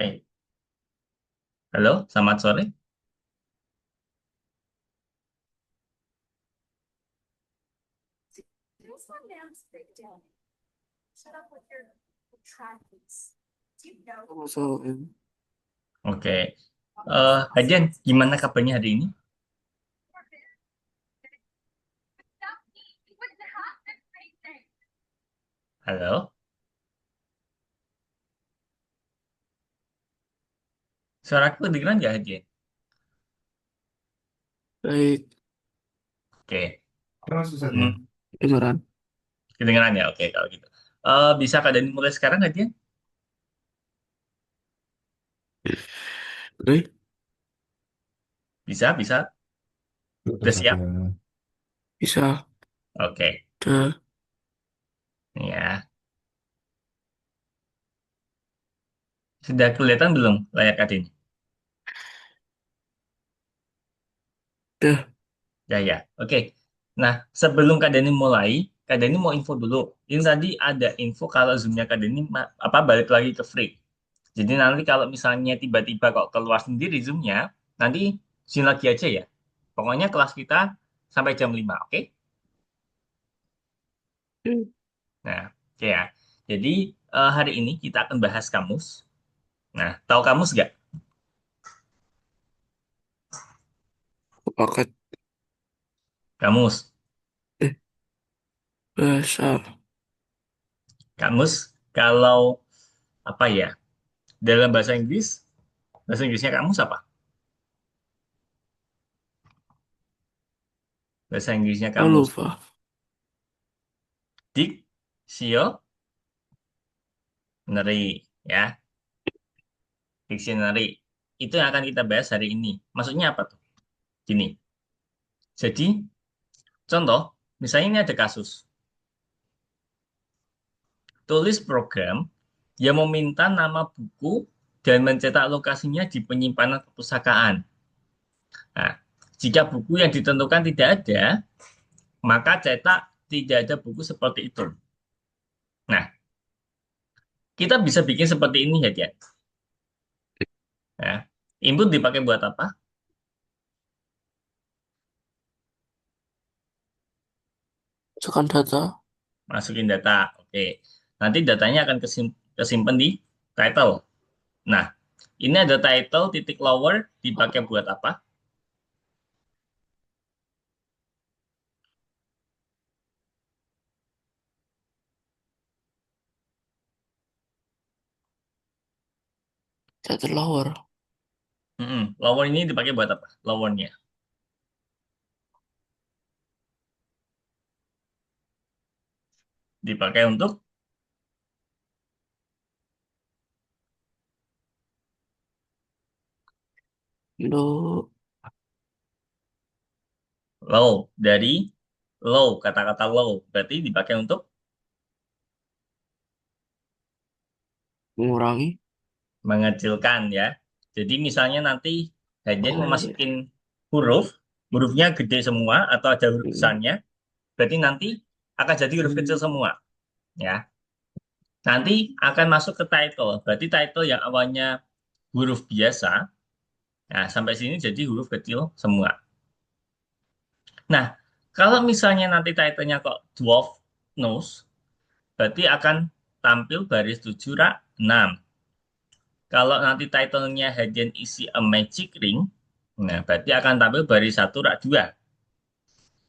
Oke. Halo, selamat sore. Sama-sama. Oke. Hadian, gimana kabarnya hari ini? Halo, suaraku kedengeran nggak, Hadian? Baik, Oke. Terus. Hmm, dengeran. kedengeran ya? Oke, kalau gitu. Bisa keadaan mulai sekarang, Hadian? Oke, Bisa, bisa. Udah Terus ada. siap? bisa. Oke. Udah, Ya. Sudah kelihatan belum layar kadernya? udah. Ya, ya. Oke. Nah, sebelum Kak mulai, Kak mau info dulu. Ini tadi ada info kalau Zoom-nya Kak balik lagi ke free. Jadi nanti kalau misalnya tiba-tiba kok keluar sendiri Zoom-nya, nanti sini lagi aja ya. Pokoknya kelas kita sampai jam 5, oke? Nah, oke ya. Jadi hari ini kita akan bahas kamus. Nah, tahu kamus nggak? Sepakat. Kamus. Eh, bahasa. Kamus kalau apa ya? Dalam bahasa Inggrisnya kamus apa? Bahasa Inggrisnya Oh, kamus. lupa. Dictionary, ya. Dictionary. Itu yang akan kita bahas hari ini. Maksudnya apa tuh? Gini. Jadi, contoh, misalnya ini ada kasus. Tulis program yang meminta nama buku dan mencetak lokasinya di penyimpanan perpustakaan. Nah, jika buku yang ditentukan tidak ada, maka cetak tidak ada buku seperti itu. Nah, kita bisa bikin seperti ini ya, Jan. Nah, input dipakai buat apa? Tekan data. Masukin data. Oke. Nanti datanya akan kesimpan di title. Nah, ini ada title titik lower dipakai buat apa? Data lower. Lower ini dipakai buat apa? Lowernya dipakai untuk Lo low, dari low, kata-kata low berarti dipakai untuk mengurangi. mengecilkan ya. Jadi misalnya nanti Hadian Oh, iya. memasukin huruf, hurufnya gede semua atau ada huruf Hmm. besarnya, berarti nanti akan jadi huruf kecil semua ya. Nanti akan masuk ke title, berarti title yang awalnya huruf biasa, nah sampai sini jadi huruf kecil semua. Nah, kalau misalnya nanti titlenya kok dwarf nose, berarti akan tampil baris 7 rak 6. Kalau nanti titlenya Hidden isi a Magic Ring, nah berarti akan tampil baris 1 rak 2.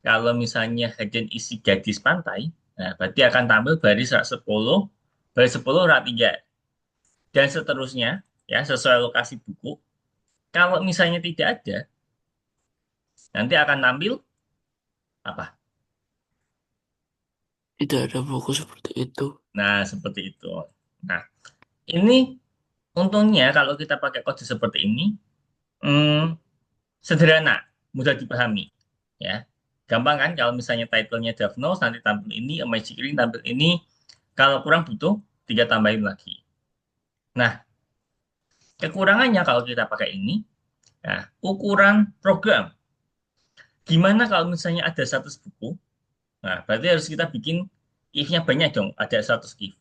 Kalau misalnya Hidden isi Gadis Pantai, nah berarti akan tampil baris rak 10, baris 10 rak 3. Dan seterusnya, ya sesuai lokasi buku. Kalau misalnya tidak ada, nanti akan tampil apa? Tidak ada buku seperti itu. Nah, seperti itu. Nah, ini untungnya kalau kita pakai kode seperti ini, hmm, sederhana, mudah dipahami. Ya, gampang kan kalau misalnya title-nya Davnos, nanti tampil ini, A Magic Ring tampil ini. Kalau kurang butuh, tiga tambahin lagi. Nah, kekurangannya kalau kita pakai ini, nah, ukuran program. Gimana kalau misalnya ada 100 buku? Nah, berarti harus kita bikin if-nya banyak dong, ada 100 if.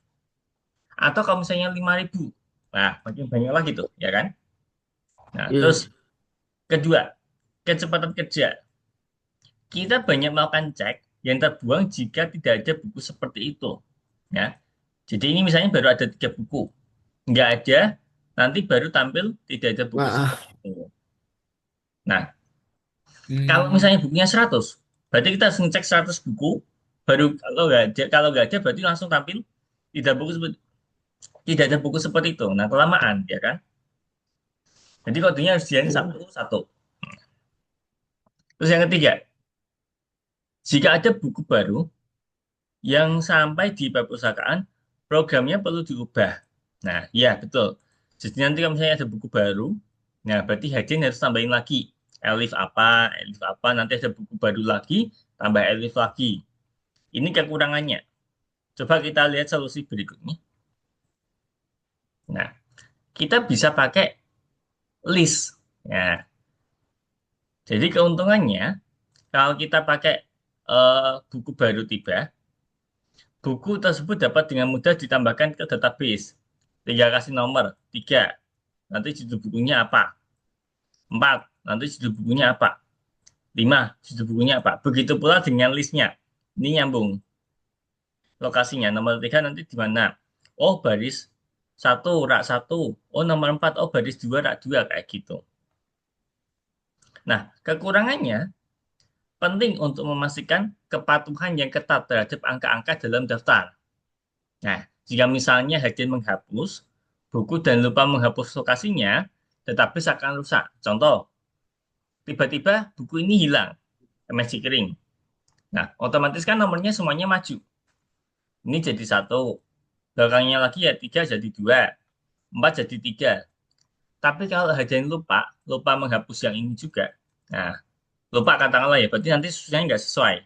Atau kalau misalnya 5.000. Nah, makin banyak lagi tuh, ya kan? Nah, terus Iya. kedua, kecepatan kerja. Kita banyak melakukan cek yang terbuang jika tidak ada buku seperti itu. Ya, jadi ini misalnya baru ada 3 buku, nggak ada, nanti baru tampil tidak ada buku Wah. seperti itu. Nah, kalau Hmm. misalnya bukunya 100, berarti kita harus ngecek 100 buku, baru kalau nggak ada berarti langsung tampil tidak ada buku seperti itu. Nah, kelamaan, ya kan? Jadi kodenya harus diain Oh. satu satu. Terus yang ketiga, jika ada buku baru yang sampai di perpustakaan, programnya perlu diubah. Nah, iya betul. Jadi nanti kalau misalnya ada buku baru, nah berarti hadirin harus tambahin lagi. Elif apa, nanti ada buku baru lagi, tambah elif lagi. Ini kekurangannya. Coba kita lihat solusi berikutnya. Nah, kita bisa pakai list. Nah, jadi keuntungannya, kalau kita pakai buku baru tiba, buku tersebut dapat dengan mudah ditambahkan ke database. Tinggal kasih nomor, 3. Nanti judul bukunya apa? 4. Nanti judul bukunya apa? 5. Judul bukunya apa? Begitu pula dengan listnya. Ini nyambung. Lokasinya, nomor 3 nanti di mana? Oh, baris 1, rak 1. Oh, nomor 4. Oh, baris 2, rak 2. Kayak gitu. Nah, kekurangannya penting untuk memastikan kepatuhan yang ketat terhadap angka-angka dalam daftar. Nah, jika misalnya hadirin menghapus buku dan lupa menghapus lokasinya, database akan rusak. Contoh, tiba-tiba buku ini hilang, Magic Ring. Nah, otomatis kan nomornya semuanya maju. Ini jadi 1, belakangnya lagi ya 3 jadi 2, 4 jadi 3. Tapi kalau hadirin lupa, lupa menghapus yang ini juga. Nah, lupa katakanlah ya, berarti nanti susunannya nggak sesuai.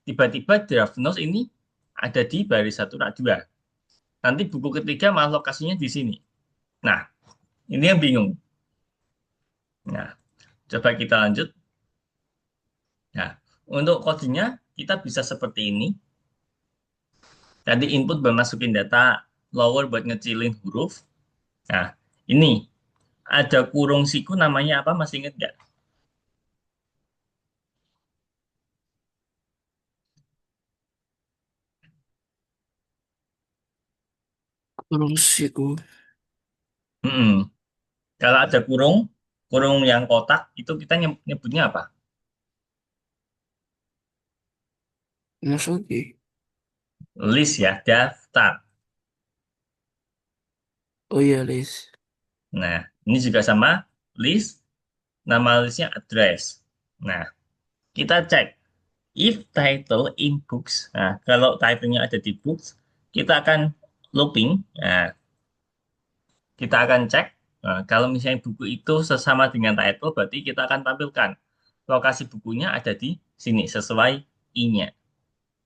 Tiba-tiba draft notes ini ada di baris 1 rak 2. Nanti buku ketiga malah lokasinya di sini. Nah, ini yang bingung. Nah, coba kita lanjut. Nah, untuk kodenya kita bisa seperti ini. Tadi input bermasukin data, lower buat ngecilin huruf. Nah, ini ada kurung siku namanya apa? Masih inget nggak? Kurung siku. Mm-mm. Kalau ada kurung, kurung yang kotak itu kita nyebutnya apa? Masuki. List ya, daftar. Oh iya, Lis. Nah, ini juga sama list, nama listnya address. Nah, kita cek if title in books. Nah, kalau title-nya ada di books, kita akan looping. Nah, kita akan cek. Nah, kalau misalnya buku itu sesama dengan title, berarti kita akan tampilkan lokasi bukunya ada di sini sesuai I-nya.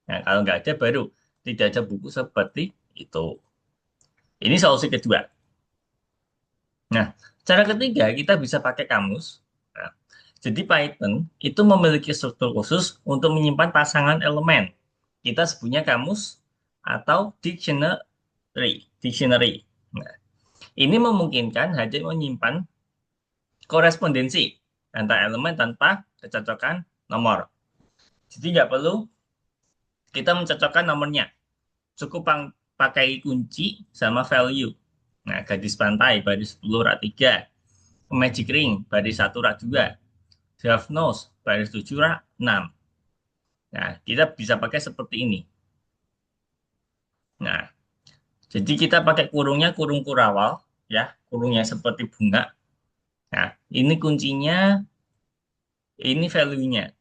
Nah, kalau nggak ada, baru tidak ada buku seperti itu. Ini solusi kedua. Nah, cara ketiga kita bisa pakai kamus. Nah, jadi Python itu memiliki struktur khusus untuk menyimpan pasangan elemen. Kita sebutnya kamus atau dictionary. Dictionary. Nah, ini memungkinkan hanya menyimpan korespondensi antar elemen tanpa kecocokan nomor. Jadi nggak perlu kita mencocokkan nomornya. Cukup pakai kunci sama value. Nah, gadis pantai baris 10 rak 3, magic ring baris 1 rak 2, draft nose baris 7 rak 6. Nah, kita bisa pakai seperti ini. Nah, jadi kita pakai kurungnya kurung kurawal ya, kurungnya seperti bunga. Nah, ini kuncinya, ini value-nya.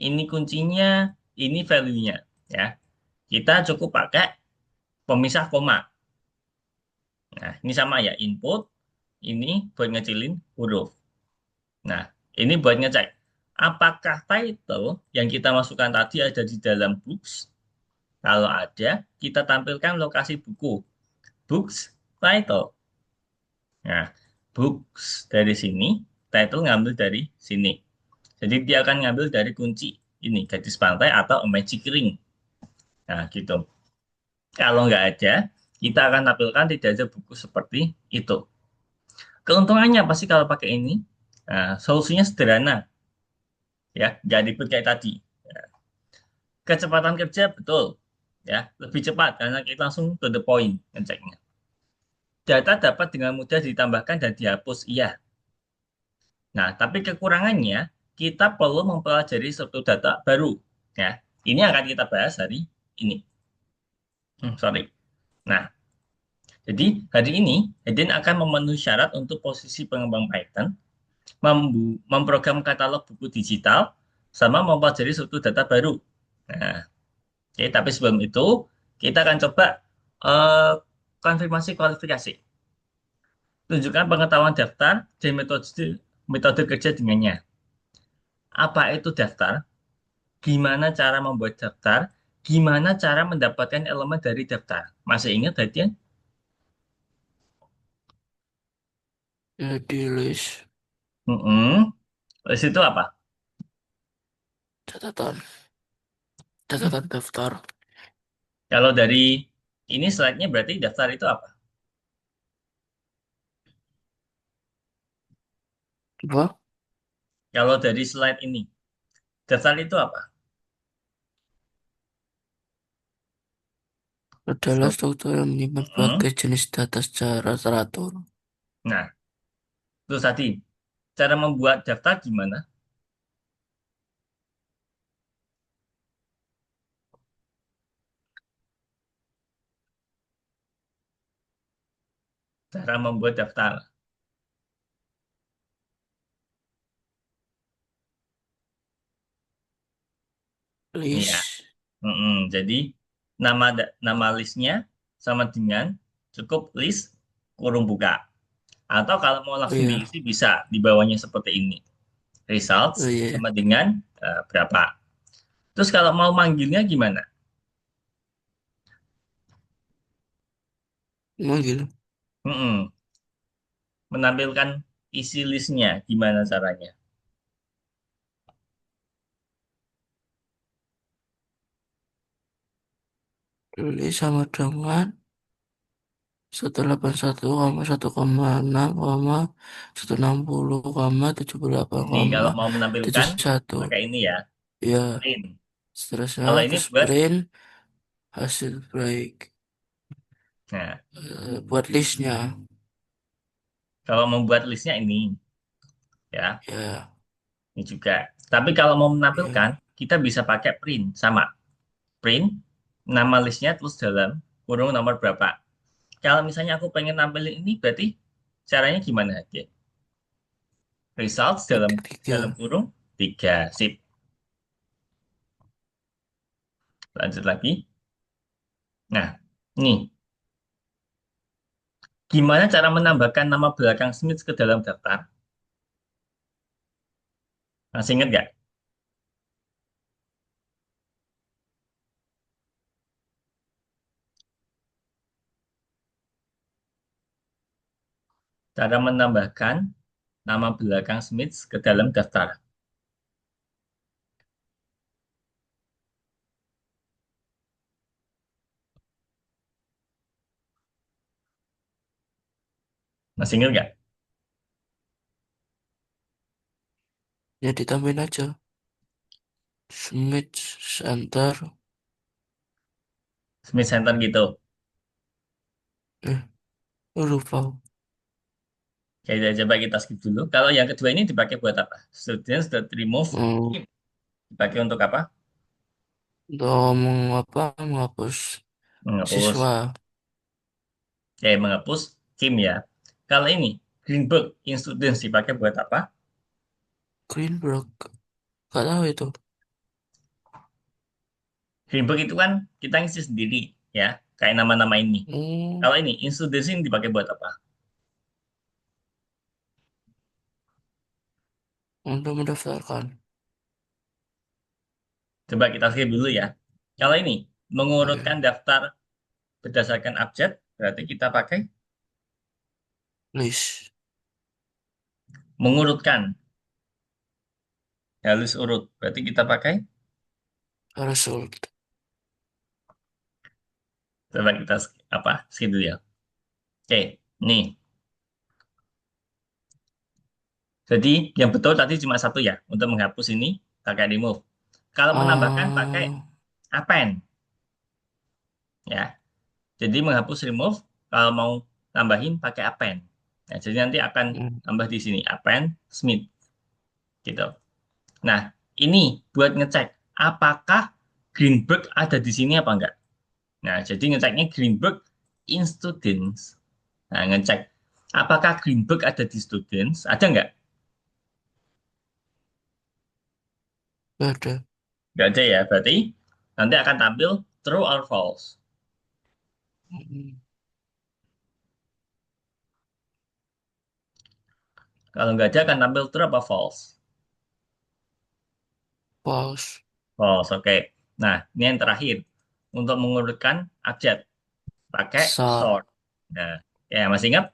Ini kuncinya, ini value-nya ya. Kita cukup pakai pemisah koma. Nah, ini sama ya, input, ini buat ngecilin huruf. Nah, ini buat ngecek apakah title yang kita masukkan tadi ada di dalam books. Kalau ada, kita tampilkan lokasi buku. Books, title. Nah, books dari sini, title ngambil dari sini. Jadi dia akan ngambil dari kunci ini, gadis pantai atau a magic ring. Nah, gitu. Kalau nggak ada, kita akan tampilkan tidak ada buku seperti itu. Keuntungannya apa sih kalau pakai ini? Nah, solusinya sederhana, ya, nggak ribet kayak tadi. Ya, kecepatan kerja betul, ya, lebih cepat karena kita langsung to the point ngeceknya. Data dapat dengan mudah ditambahkan dan dihapus, iya. Nah, tapi kekurangannya kita perlu mempelajari struktur data baru. Ya, ini akan kita bahas hari ini. Sorry. Nah, jadi hari ini Eden akan memenuhi syarat untuk posisi pengembang Python, memprogram katalog buku digital, sama mempelajari struktur data baru. Nah, oke, tapi sebelum itu kita akan coba eh, konfirmasi kualifikasi. Tunjukkan pengetahuan daftar dan metode kerja dengannya. Apa itu daftar? Gimana cara membuat daftar? Gimana cara mendapatkan elemen dari daftar? Masih ingat tadi ya? Jadi list Mm-mm. Terus itu apa? catatan, catatan daftar. Kalau dari ini slide-nya berarti daftar itu apa? Apa? Kalau dari slide ini, daftar itu apa? Adalah struktur yang menyimpan Mm-mm. berbagai jenis data secara teratur. Nah, terus tadi, cara membuat daftar gimana? Cara membuat daftar. Iya. List, Mm-mm. Jadi, nama listnya sama dengan cukup list kurung buka. Atau kalau mau oh langsung iya, diisi bisa di bawahnya seperti ini. Results oh iya, sama dengan berapa. Terus kalau mau manggilnya gimana? manggil. Mm-mm. Menampilkan isi listnya gimana caranya? List sama dengan 181,1,6,160, Nih, kalau mau menampilkan 71. pakai ini ya, Ya, print. seterusnya Kalau ke ini buat, sprint hasil break. nah, Buat listnya. kalau membuat listnya ini, ya, Ya, ini juga. Tapi kalau mau menampilkan, ya, kita bisa pakai print, sama. Print, nama listnya terus dalam kurung nomor berapa. Kalau misalnya aku pengen nampilin ini, berarti caranya gimana aja? Results dalam ketik dalam 3. kurung 3. Sip. Lanjut lagi. Nah, nih, gimana cara menambahkan nama belakang Smith ke dalam daftar? Masih ingat nggak? Cara menambahkan nama belakang Smith ke dalam daftar. Masih ingat nggak? Ya ditambahin aja. Smith Center. Smith Center gitu. Eh, lupa. Jadi coba kita skip dulu. Kalau yang kedua ini dipakai buat apa? Students that remove Mau him. Dipakai untuk apa? untuk mengapa menghapus Menghapus. siswa. Menghapus Kim ya. Kalau ini, Greenberg in students dipakai buat apa? Greenberg. Gak tahu itu. Greenberg itu kan kita ngisi sendiri ya. Kayak nama-nama ini. Hmm, Kalau ini, in students ini dipakai buat apa? untuk mendaftarkan. Coba kita skip dulu ya. Kalau ini, Oke. mengurutkan daftar berdasarkan abjad, berarti kita pakai List. mengurutkan. Halus urut. Berarti kita pakai Result. Coba kita skip dulu ya. Oke, nih. Jadi yang betul tadi cuma satu ya. Untuk menghapus ini pakai remove. Kalau menambahkan pakai Oh, append ya. Jadi menghapus remove kalau mau tambahin pakai append. Nah, jadi nanti akan hmm, tambah di sini append Smith gitu. Nah, ini buat ngecek apakah Greenberg ada di sini apa enggak. Nah, jadi ngeceknya Greenberg in students. Nah, ngecek apakah Greenberg ada di students, ada enggak? gak ada. Enggak ada ya, berarti nanti akan tampil true or false. Hmm, Kalau enggak ada akan tampil true apa false. Pause. False, oke. Nah, ini yang terakhir. Untuk mengurutkan abjad, pakai Sort. sort. Nah, ya masih ingat?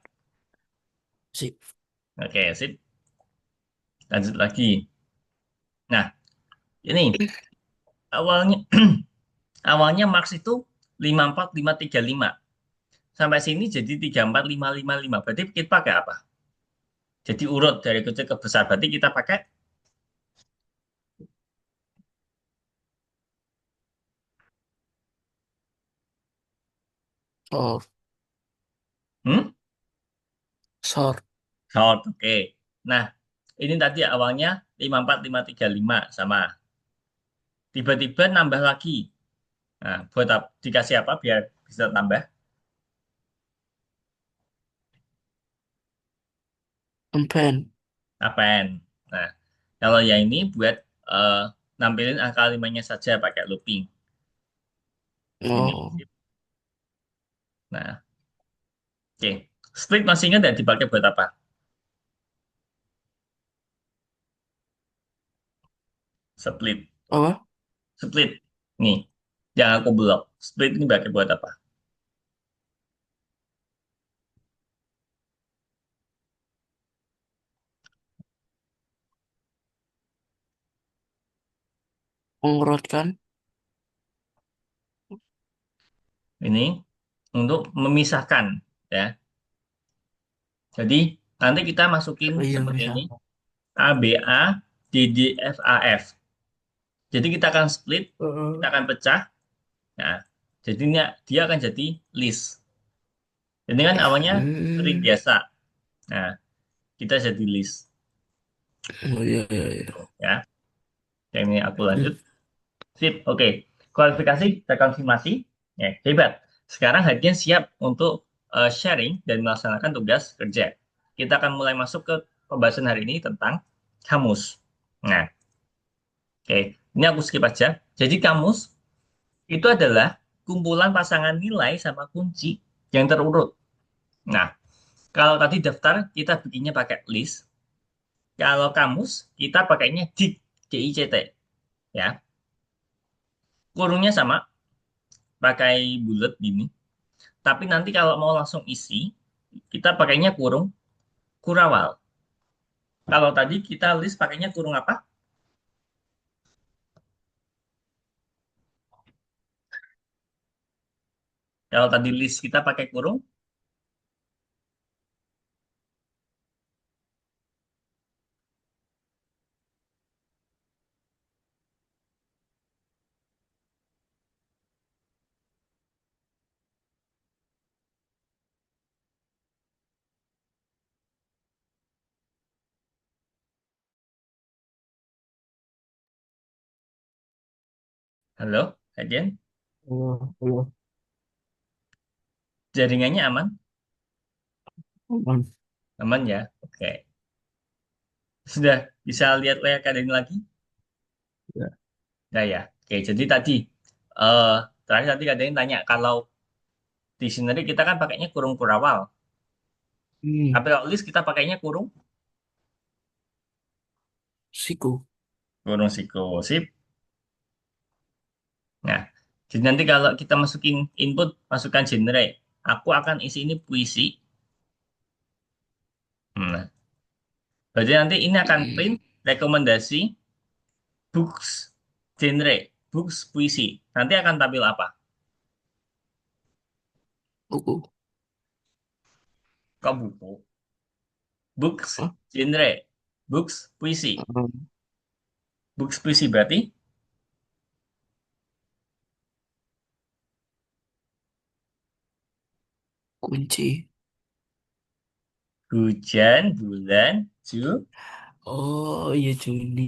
Sip. Oke, sip. Lanjut lagi. Nah, ini awalnya awalnya Marx itu 54535. Sampai sini jadi 34555. Berarti kita pakai apa? Jadi urut dari kecil ke besar. Berarti kita pakai Sort. hmm? Sort. Short, oke. Nah, ini tadi awalnya 54535 sama. Tiba-tiba nambah lagi. Nah, buat dikasih apa biar bisa tambah? Pen. Append. Nah, kalau yang ini buat eh, nampilin angka limanya saja pakai looping. Ini. Oh, Nah, oke. Split masih ingat nggak dipakai buat apa? Split. apa? Split. Nih, yang aku blok. Split ini pakai buat apa? Mengurutkan. Ini untuk memisahkan, ya. Jadi nanti kita masukin Oh iya, seperti bisa. ini. A, B, A, D, D, F, A, F. Jadi kita akan split, kita Heeh. akan pecah. Nah, jadinya dia akan jadi list. Ini kan awalnya string Hmm. biasa. Nah, kita jadi list. Oh iya, iya, iya. Ya, yang ini aku Hmm. lanjut. Sip, oke. Kualifikasi terkonfirmasi. Ya, hebat. Sekarang Hadian siap untuk sharing dan melaksanakan tugas kerja. Kita akan mulai masuk ke pembahasan hari ini tentang kamus. Nah, oke. Ini aku skip aja. Jadi kamus itu adalah kumpulan pasangan nilai sama kunci yang terurut. Nah, kalau tadi daftar kita bikinnya pakai list. Kalau kamus kita pakainya dict, DICT, ya. Kurungnya sama, pakai bulat gini. Tapi nanti kalau mau langsung isi, kita pakainya kurung kurawal. Kalau tadi kita list pakainya kurung apa? Kalau tadi list kita pakai kurung, halo, Kajen, Iya, iya. jaringannya aman? Aman. Aman ya? Oke. Sudah bisa lihat layar keadaan lagi? Ya. Nah ya. Oke, jadi tadi eh terakhir tadi ada yang tanya kalau dictionary kita kan pakainya kurung kurawal. Hmm. Tapi kalau list kita pakainya kurung Siku. kurung siku. Sip. Nah, jadi nanti kalau kita masukin input, masukkan genre, aku akan isi ini puisi. Nah, berarti nanti ini akan print Hmm. rekomendasi books genre, books puisi. Nanti akan tampil apa? Buku. Kok buku? Books, Hah? genre. Books, puisi. Um, Books, puisi berarti kunci. hujan, bulan, Oh iya Juni.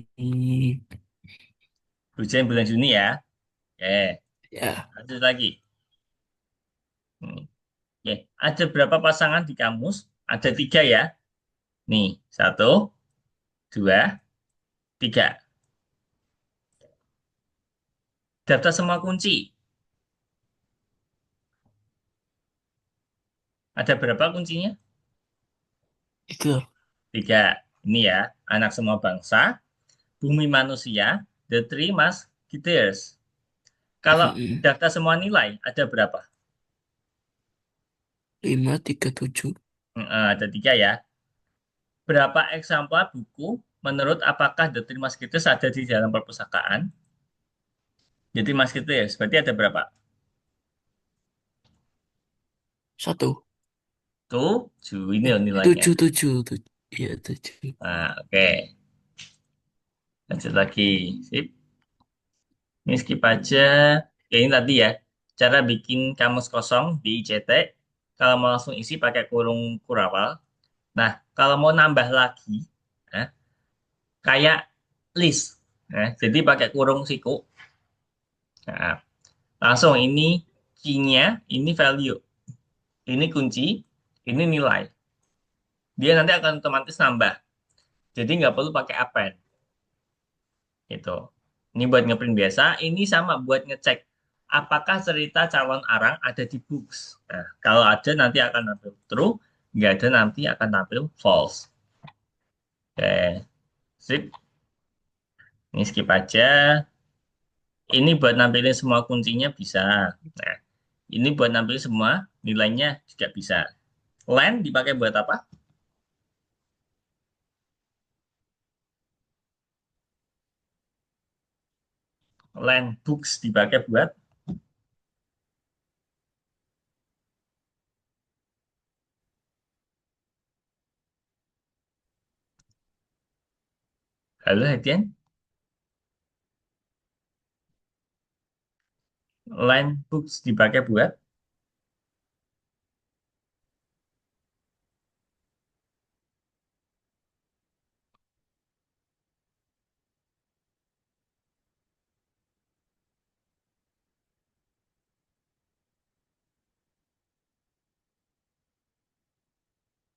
hujan bulan Juni ya. Oke, Ya. lanjut lagi. Hmm. Oke, ada berapa pasangan di kamus? Ada tiga ya. Nih, satu, dua, tiga. Daftar semua kunci. Ada berapa kuncinya? Tiga. Tiga. Ini ya, anak semua bangsa, bumi manusia, the three musketeers. Kalau Mm-mm. daftar semua nilai, ada berapa? 537. Ada tiga ya. Berapa eksemplar buku menurut apakah The Three Musketeers ada di dalam perpustakaan? Jadi Musketeers, berarti ada berapa? Satu. Tujuh, ini loh nilainya. Tujuh, tujuh, tujuh. Iya, tujuh. Nah, oke. Lanjut lagi. Sip. Ini skip aja. Oke, ini tadi ya. Cara bikin kamus kosong di ICT. Kalau mau langsung isi pakai kurung kurawal. Nah, kalau mau nambah lagi, nah, kayak list. Nah, jadi pakai kurung siku. Nah, langsung ini key-nya, ini value. Ini kunci, ini nilai. Dia nanti akan otomatis nambah. Jadi nggak perlu pakai append. Gitu. Ini buat ngeprint biasa. Ini sama buat ngecek apakah cerita calon arang ada di books. Nah, kalau ada nanti akan tampil true, nggak ada nanti akan tampil false. Oke, sip. Ini skip aja. Ini buat nampilin semua kuncinya bisa. Nah, ini buat nampilin semua nilainya juga bisa. Len dipakai buat apa? Len books dipakai buat halo Hedian. Line books dipakai buat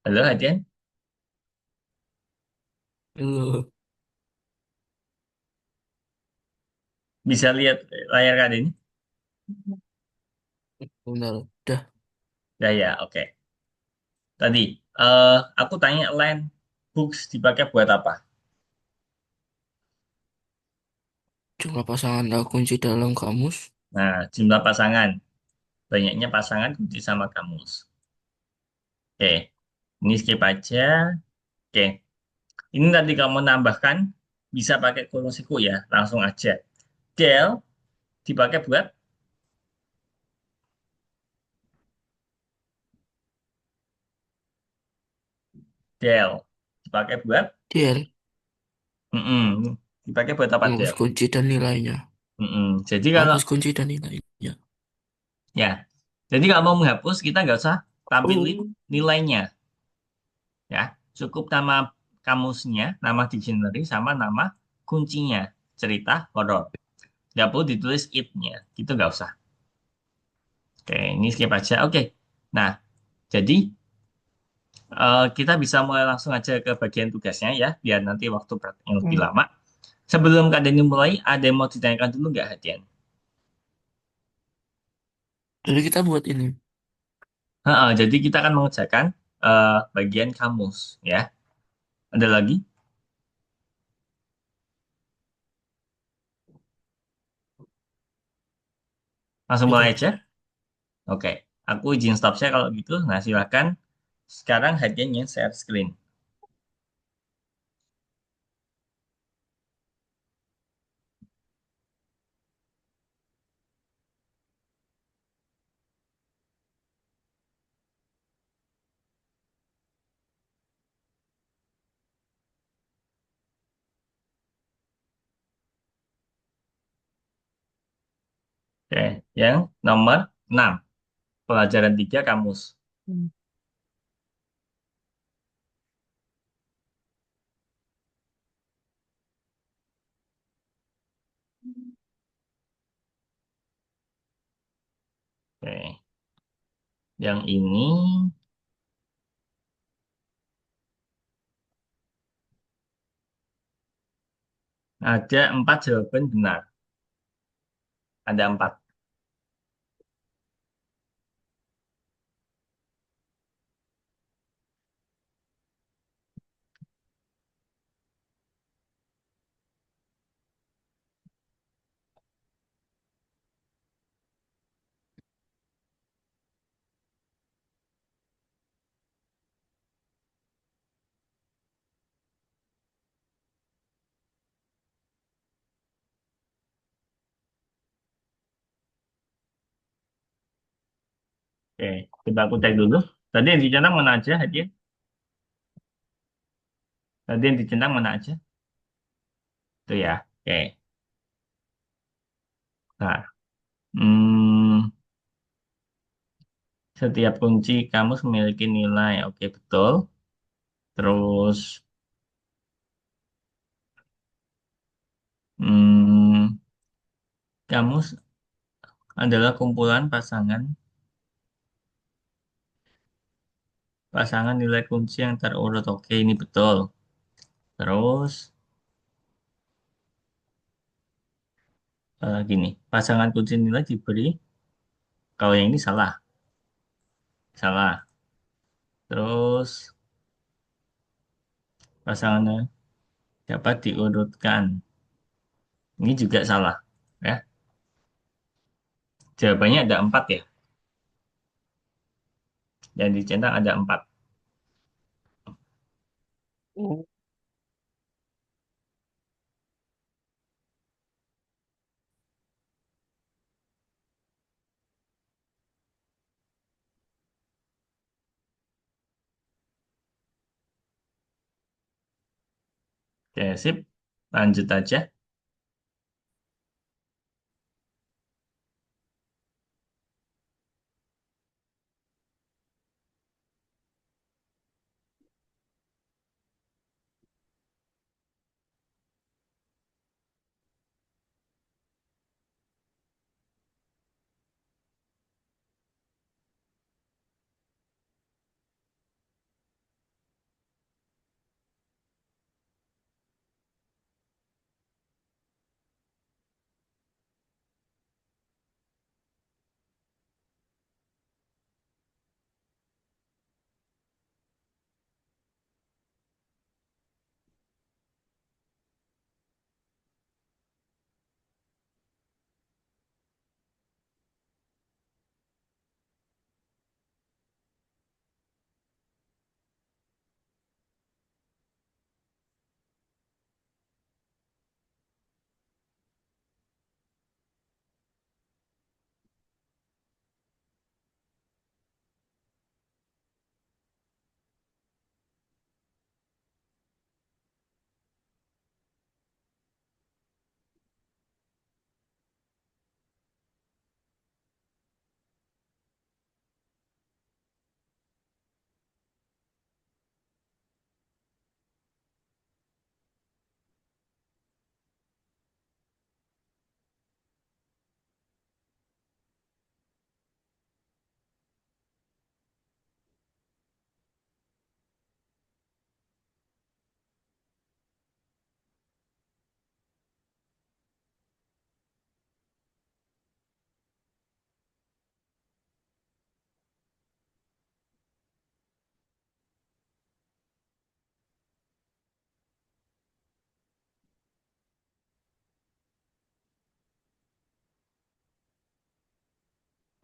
halo Hadian, Halo. bisa lihat layar kali ini? Benar. Udah. Ya ya, oke. Tadi aku tanya line books dipakai buat apa? Jumlah pasangan tak kunci dalam kamus. Nah, jumlah pasangan, banyaknya pasangan kunci sama kamus. Oke, ini skip aja. Oke, ini tadi kamu nambahkan bisa pakai kurung siku ya, langsung aja. Del dipakai buat del dipakai buat DL. dipakai buat apa Menghapus del? kunci dan nilainya. Jadi kalau Menghapus kunci dan nilainya. ya, jadi kalau mau menghapus kita nggak usah tampilin Oh. nilainya ya. Cukup nama kamusnya, nama dictionary sama nama kuncinya, cerita horor. Nggak perlu ditulis it-nya, gitu nggak usah. Oke, ini skip aja. Oke, nah jadi kita bisa mulai langsung aja ke bagian tugasnya ya, biar nanti waktu prakteknya lebih Hmm. lama. Sebelum kalian mulai, ada yang mau ditanyakan dulu nggak, Hadian? Jadi kita buat ini. Jadi kita akan mengerjakan bagian kamus ya. Ada lagi? Langsung mulai Udah. aja. Oke, aku izin stop share kalau gitu. Nah, silakan. Sekarang Hadian yang share screen. Oke, yang nomor 6, pelajaran 3 kamus. Oke, yang ini ada 4 jawaban benar. Ada 4. Oke, coba aku cek dulu. Tadi yang dicentang mana aja, Hadiah? Tadi yang dicentang mana aja? Itu ya. Oke. Nah, hmm, setiap kunci kamus memiliki nilai. Oke, betul. Terus, hmm, kamus adalah kumpulan pasangan pasangan nilai kunci yang terurut. Oke, ini betul. Terus, gini, pasangan kunci nilai diberi. Kalau yang ini salah, salah. Terus, pasangannya dapat diurutkan. Ini juga salah. Ya, jawabannya ada 4 ya. Yang dicetak ada 4. Oh. Oke, sip. Lanjut aja.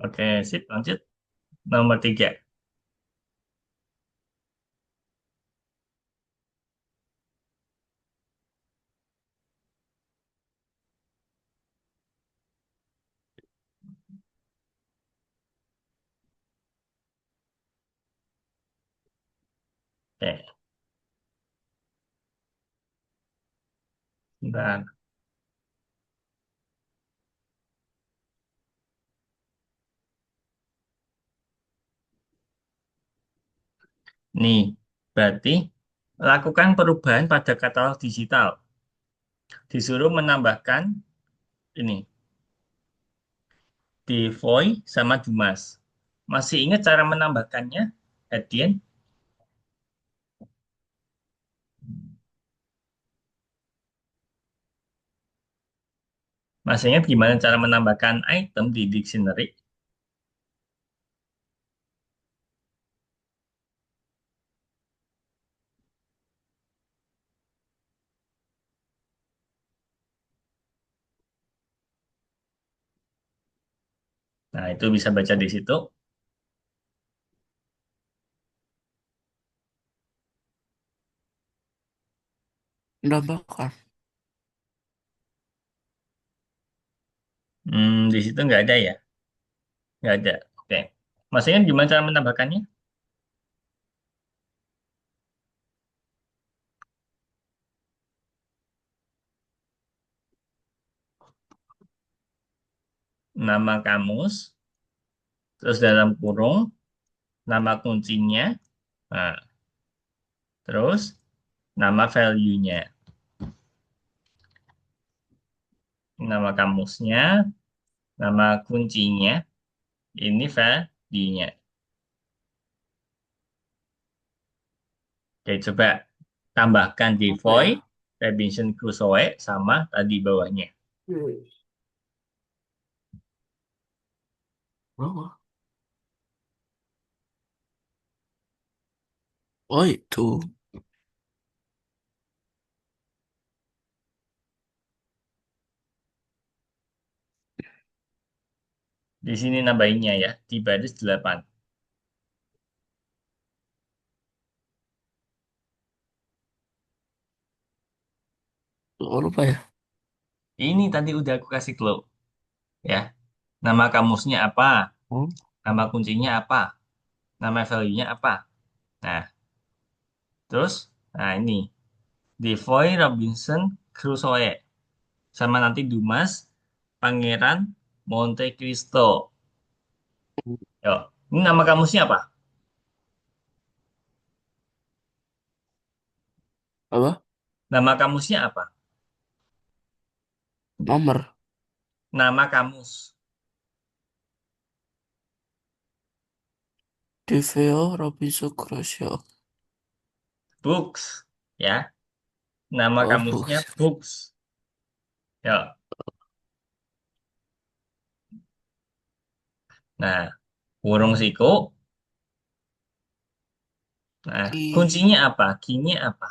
Oke, sip. Lanjut. Nomor 3. Oke, bentar. Nih, berarti lakukan perubahan pada katalog digital. Disuruh menambahkan ini, Devoy sama Dumas. Masih ingat cara menambahkannya, Etienne? Masih ingat gimana cara menambahkan item di dictionary? Nah, itu bisa baca di situ. Menambahkan. Di situ nggak ada ya? Nggak ada. Oke. Masih ingat gimana cara menambahkannya? Nama kamus, terus dalam kurung, nama kuncinya, nah, terus nama value-nya. Nama kamusnya, nama kuncinya, ini value-nya. Oke, coba tambahkan Apa Devoy, ya? Robinson Crusoe, sama tadi bawahnya. Hmm. Oh, oh itu. Di sini nambahinnya ya, di baris 8. Oh, lupa ya. Ini tadi udah aku kasih clue ya. Nama kamusnya apa? Oh, Nama kuncinya apa? Nama value-nya apa? Nah, terus, nah ini, Devoy Robinson Crusoe. Sama nanti Dumas, Pangeran Monte Cristo. Yuk, ini nama kamusnya apa? apa? Nama kamusnya apa? Nomor. Nama kamus. DVO Robinson Crusoe. Books. Ya, nama Oh, kamusnya books. Books. Ya, nah, burung siku. Nah, Ki kuncinya apa? Key-nya apa?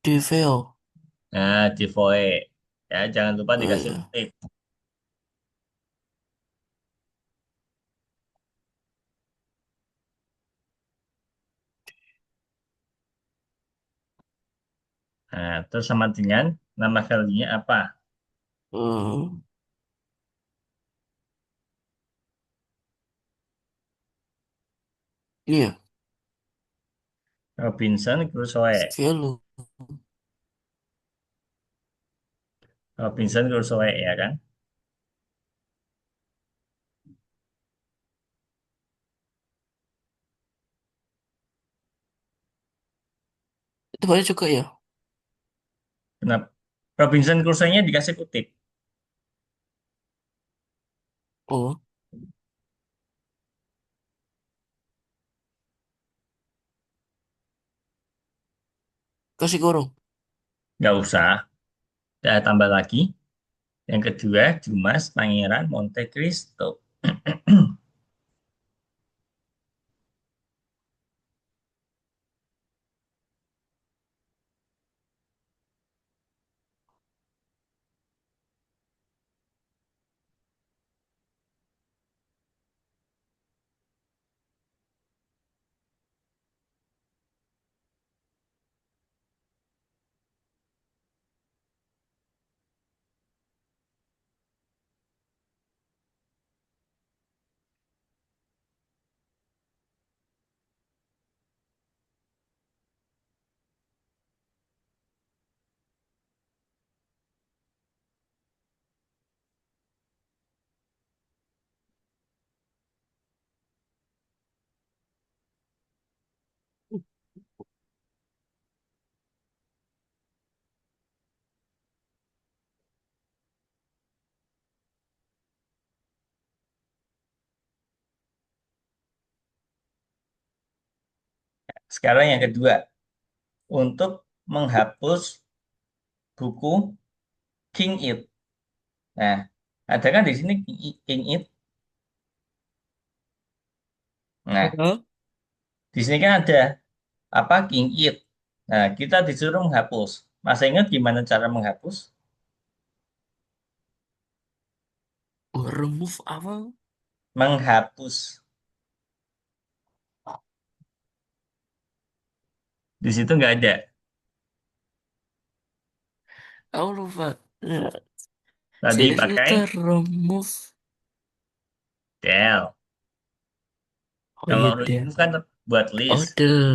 DVO. Nah, Devoe. Ya, jangan lupa Oh dikasih ya. tip. Nah, terus sama dengan nama value-nya apa? Hmm. Iya. Robinson Crusoe. Value. Robinson Crusoe ya kan? Itu banyak juga ya. Kenapa? Robinson Crusoe-nya dikasih kutip. Oh, kasih kurung. Nggak usah. Saya tambah lagi. Yang kedua, Dumas Pangeran Monte Cristo. Sekarang yang kedua, untuk menghapus buku King It. Nah, ada kan di sini King It. Nah, Hah? di sini kan ada apa King It. Nah, kita disuruh menghapus. Masih ingat gimana cara menghapus? Oh, remove apa? Menghapus. Di situ nggak ada. Aku lupa. Ya, Tadi jadi pakai kita remove. del. Oh Kalau iya remove deh. kan buat list. Oh del.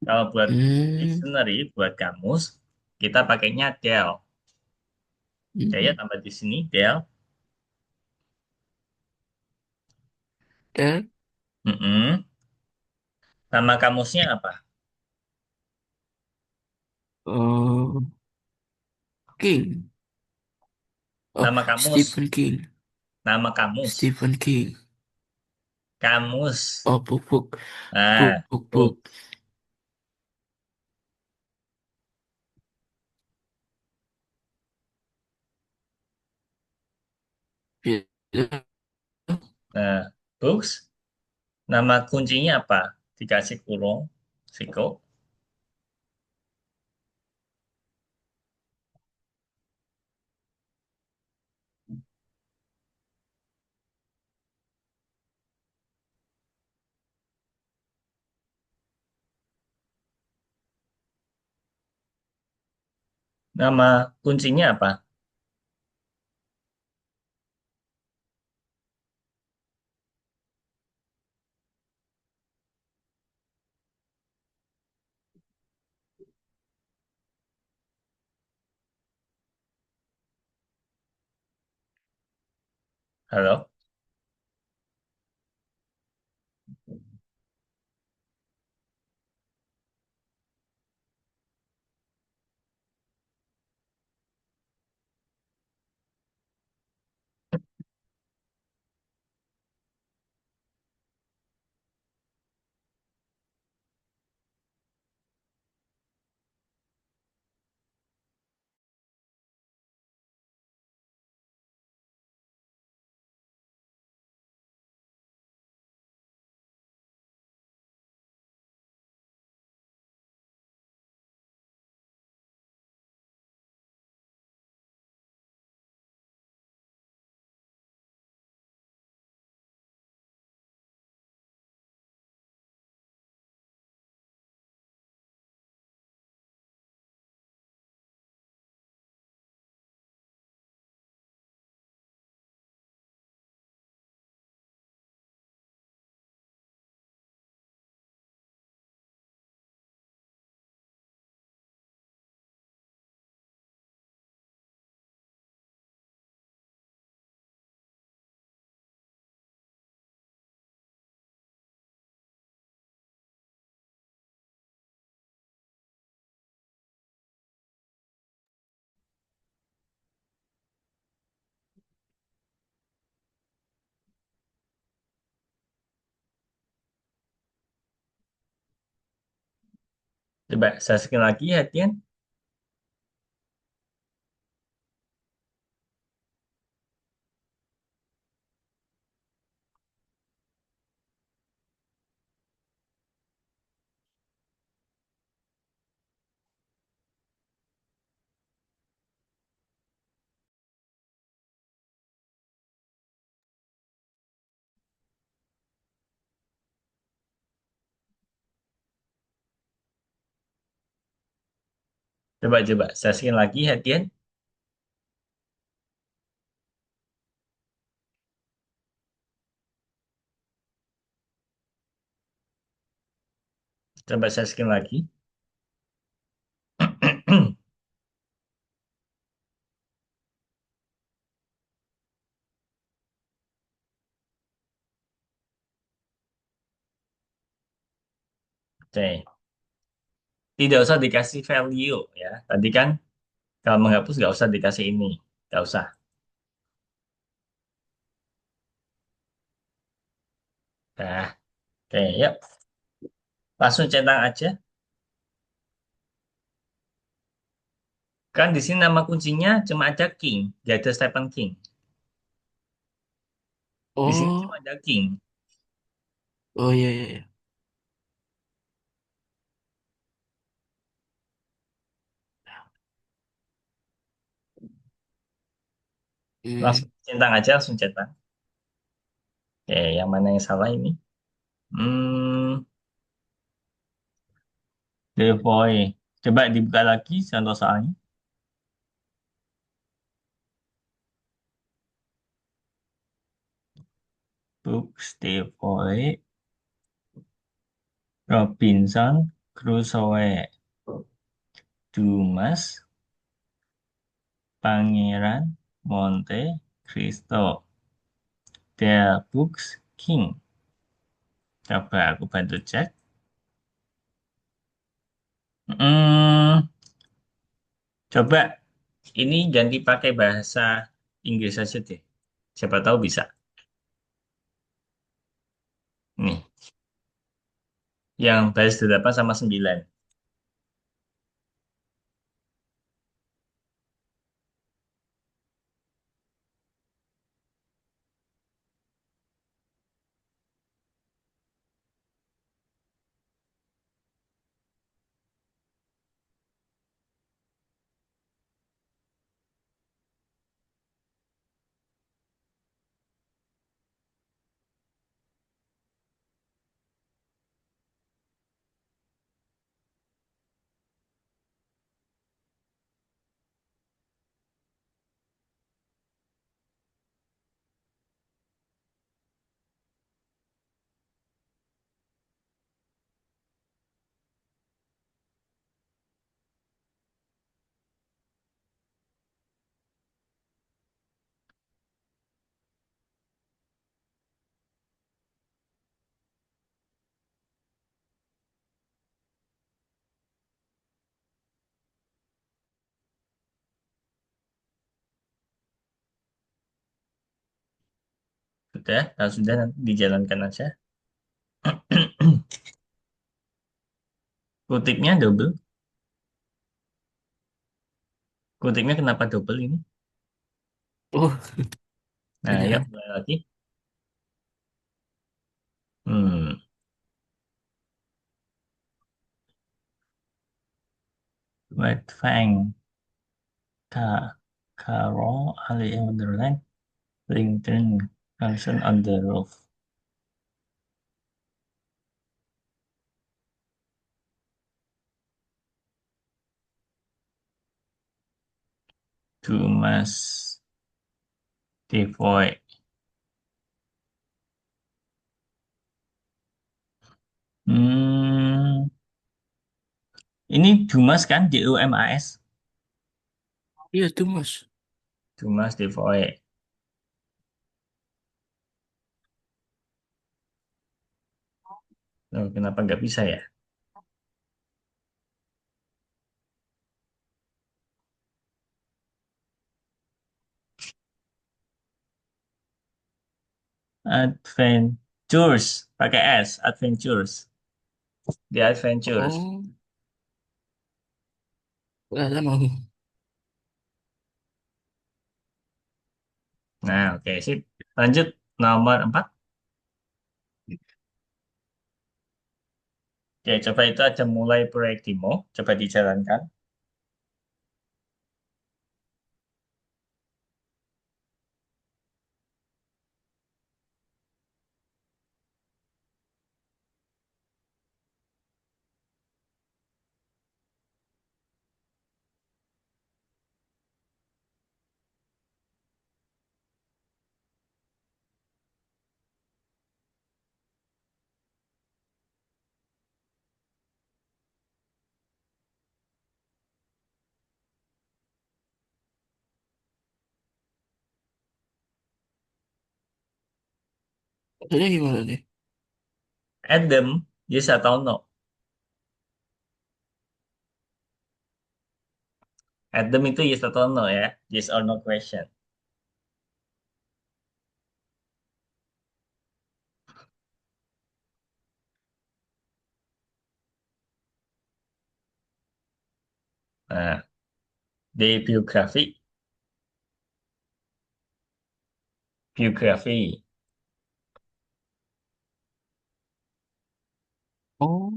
Kalau buat Hmm. dictionary, buat kamus, kita pakainya del. Oke ya, Hmm. tambah di sini del. Dan Mm-mm. Nama kamusnya apa? oh, King. Oh, Nama kamus. Stephen King. Nama kamus. Stephen King. Kamus. Oh, book, book, Nah, book, book, book. book. Ya, Nah, books. Nama kuncinya apa? Dikasih kurung. Siko. Nama kuncinya apa? Halo? Coba saya sekali lagi ya, Tian. Coba saya sekali lagi ya, Tian. Coba saya sekali lagi. Oke. Tidak usah dikasih value ya. Tadi kan kalau menghapus nggak usah dikasih ini. Nggak usah. Nah, oke, yuk. Langsung centang aja. Kan di sini nama kuncinya cuma ada King, gak ada Stephen King. Di sini cuma Oh, ada King. oh iya iya iya. Hmm. Langsung centang aja, langsung centang. Oke, yang mana yang salah ini? Hmm, Devoy. Coba dibuka lagi contoh soalnya. Books Devoy. Robinson Crusoe. Dumas. Pangeran Monte Cristo. The Books King. Coba aku bantu cek. Hmm, coba ini ganti pakai bahasa Inggris saja deh. Siapa tahu bisa. Nih, yang baris 8 sama 9. Sudah, kalau sudah nanti dijalankan aja. Kutipnya double. Kutipnya kenapa double ini? Oh, Nah, yuk jangan. mulai lagi. Hmm, White Fang, Ka, Carol, Ali in Wonderland, LinkedIn, Function on the Roof, Dumas, Devoid. Hmm, ini Dumas kan, Dumas, Iya tuh Mas. Dumas Devoid. Oh, kenapa nggak bisa ya? Adventures, pakai S, Adventures, The Adventures. Oh, nggak sama. Nah, oke, sip. Lanjut, nomor 4. Oke, coba itu ada mulai proyek demo. Coba dijalankan. Jadi gimana nih? Adam, yes atau no? Adam itu yes atau no ya? Yes or no question. D. Biografi. Biografi. Oh,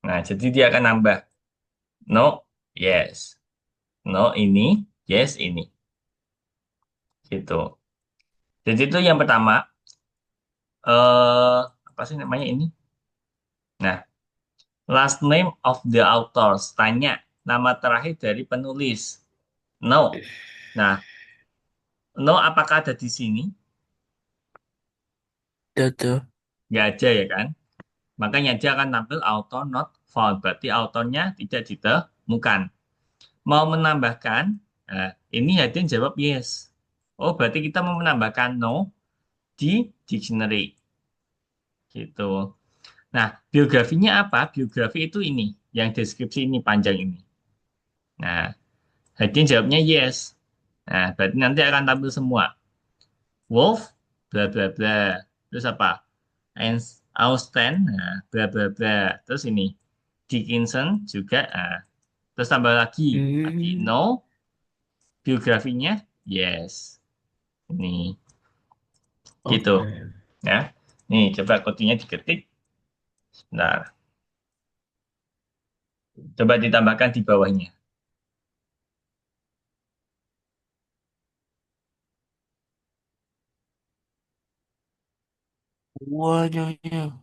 Nah, jadi dia akan nambah. No, yes. No, ini. Yes, ini. Gitu. Jadi itu yang pertama. Apa sih namanya ini? Nah, last name of the authors. Tanya nama terakhir dari penulis. No. Nah, no apakah ada di sini? dada. Nggak ada ya kan? Makanya dia akan tampil author not found. Berarti autornya tidak ditemukan. Mau menambahkan, nah, ini Hadin jawab yes. Oh, berarti kita mau menambahkan no di dictionary. Gitu. Nah, biografinya apa? Biografi itu ini, yang deskripsi ini panjang ini. Nah, Hadin jawabnya yes. Nah, berarti nanti akan tampil semua. Wolf, bla bla bla. Terus apa? Austen, nah, bla bla bla. Terus ini Dickinson juga. Nah, terus tambah lagi. Tadi Hmm, no, biografinya yes. Ini gitu. oke. Ya. Nih, coba kodenya diketik. Nah, coba ditambahkan di bawahnya. Wajahnya.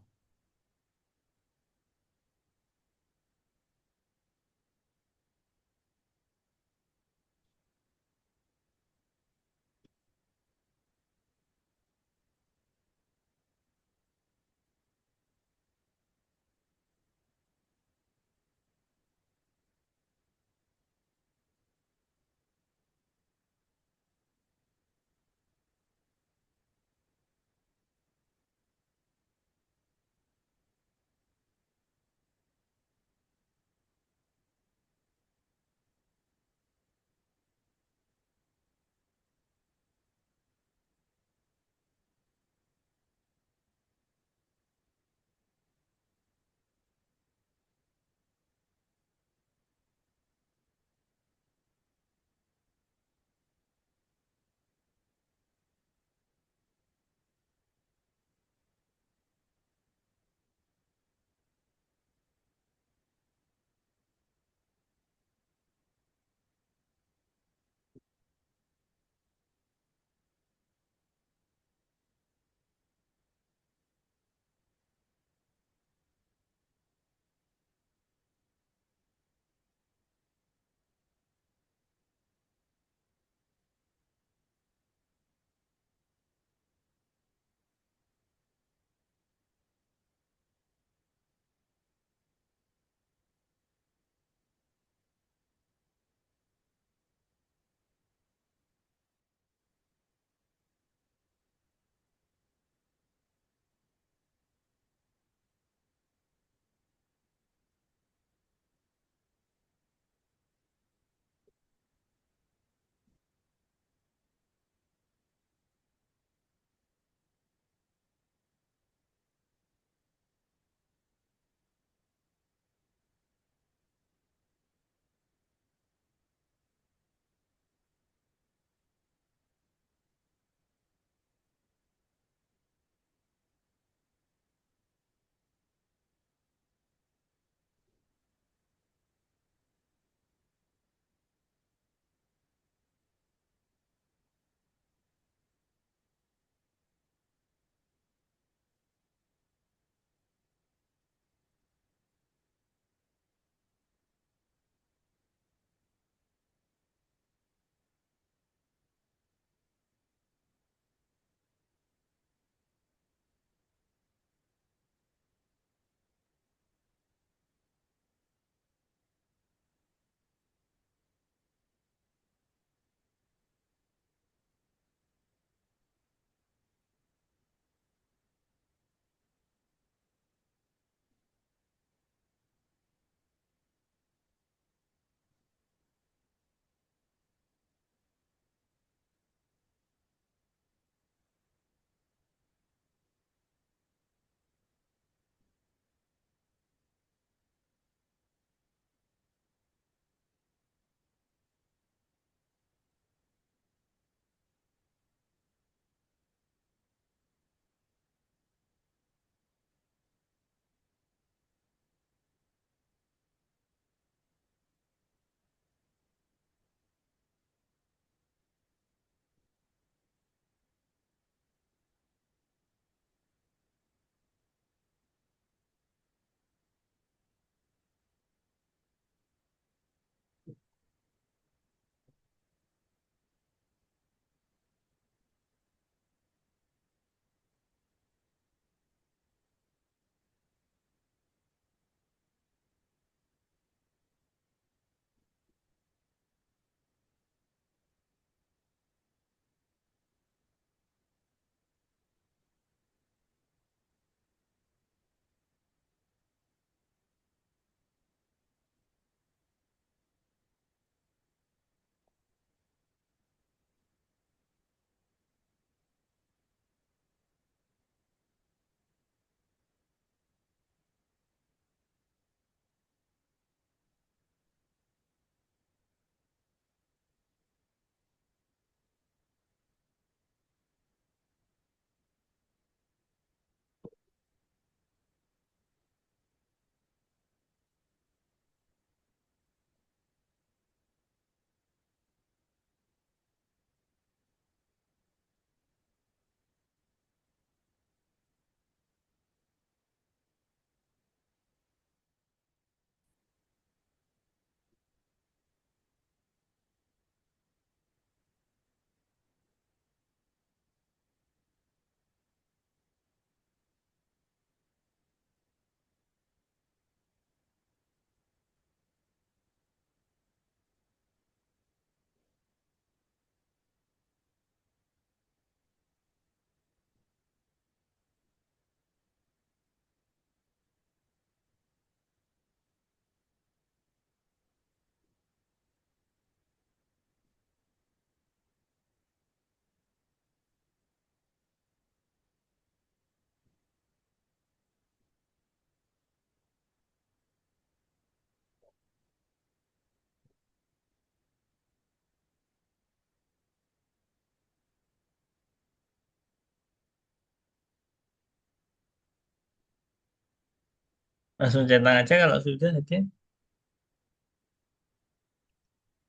Langsung centang aja kalau sudah aja.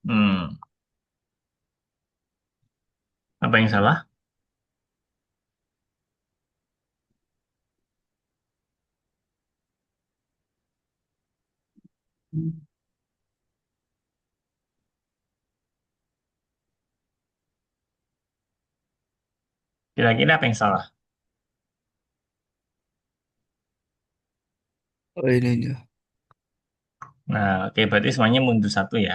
Hmm, apa yang salah? Kira-kira apa yang salah? Oh, ininya. Nah, oke, berarti semuanya mundur satu ya.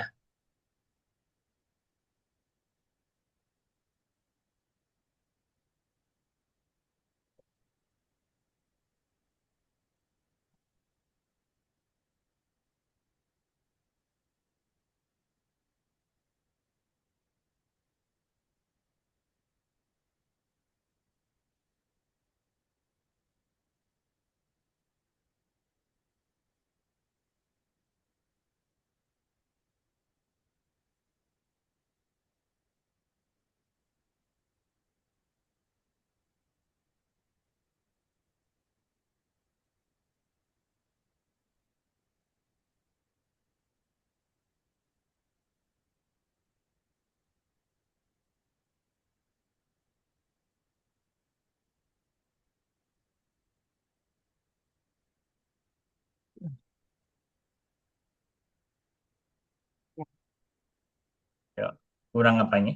Yuk, kurang apanya?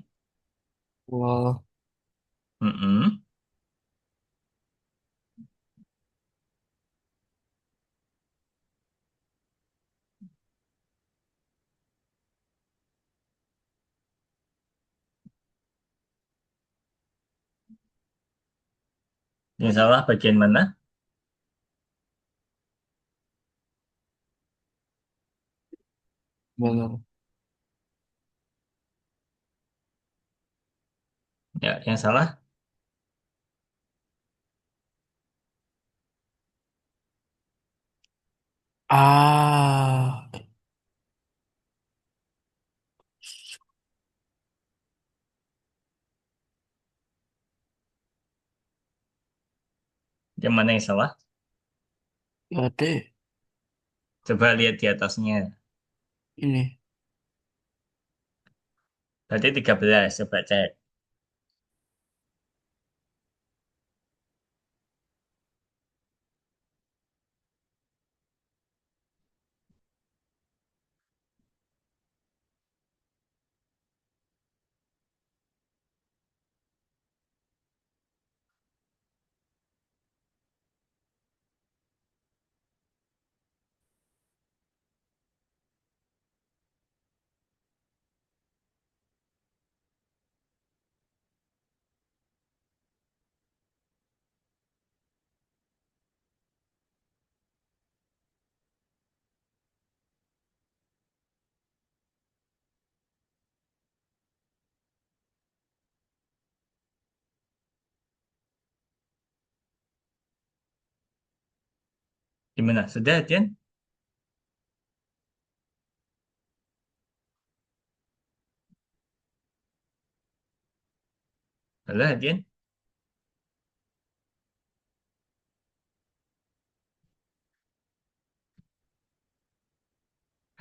Wah, Mm-mm. Yang salah bagian mana? benar. Ya, yang salah. Ah, Yang mana yang salah? ya deh. Coba lihat di atasnya. Ini. Berarti 13. Coba cek. Gimana? Sudah, Dian? Halo, Dian?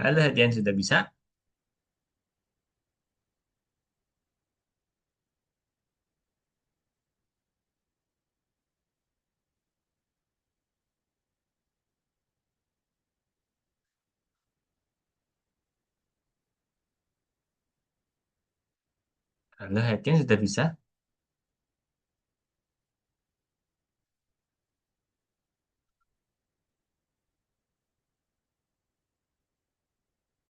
Halo, Dian, sudah bisa? Halo, Dian, sudah bisa?